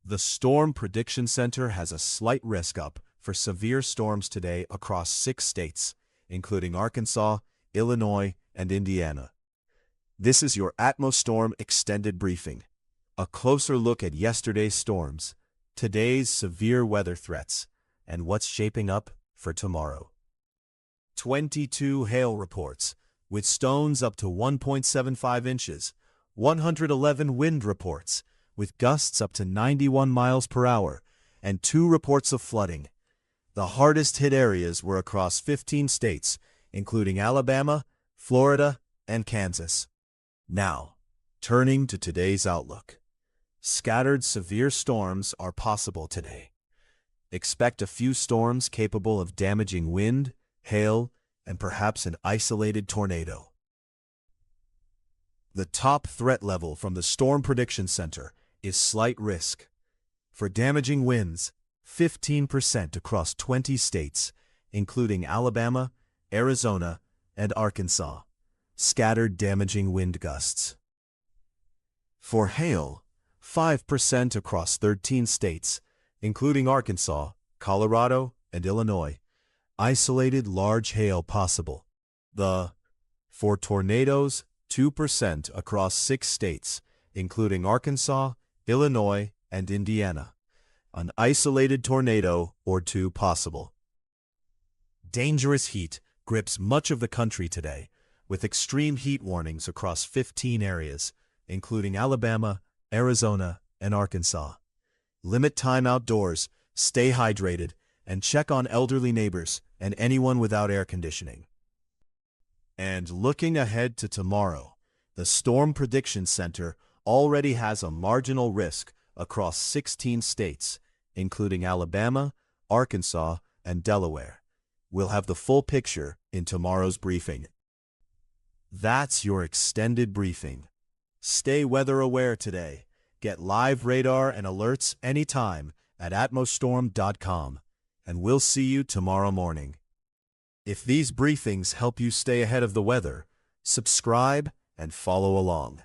The Storm Prediction Center has a slight risk up for severe storms today across 6 states, including Arkansas, Illinois, and Indiana. This is your Atmos Storm Extended Briefing. A closer look at yesterday's storms, today's severe weather threats, and what's shaping up for tomorrow. 22 hail reports, with stones up to 1.75 inches, 111 wind reports, with gusts up to 91 miles per hour, and 2 reports of flooding. The hardest hit areas were across 15 states, including Alabama, Florida, and Kansas. Now, turning to today's outlook. Scattered severe storms are possible today. Expect a few storms capable of damaging wind, hail, and perhaps an isolated tornado. The top threat level from the Storm Prediction Center is slight risk. For damaging winds, 15% across 20 states, including Alabama, Arizona, and Arkansas. Scattered damaging wind gusts. For hail, 5% across 13 states, including Arkansas, Colorado, and Illinois. Isolated large hail possible. For tornadoes, 2% across 6 states, including Arkansas, Illinois, and Indiana. An isolated tornado or 2 possible. Dangerous heat grips much of the country today, with extreme heat warnings across 15 areas, including Alabama, Arizona, and Arkansas. Limit time outdoors, stay hydrated, and check on elderly neighbors and anyone without air conditioning. And looking ahead to tomorrow, the Storm Prediction Center already has a marginal risk across 16 states, including Alabama, Arkansas, and Delaware. We'll have the full picture in tomorrow's briefing. That's your extended briefing. Stay weather aware today. Get live radar and alerts anytime at atmosstorm.com, and we'll see you tomorrow morning. If these briefings help you stay ahead of the weather, subscribe and follow along.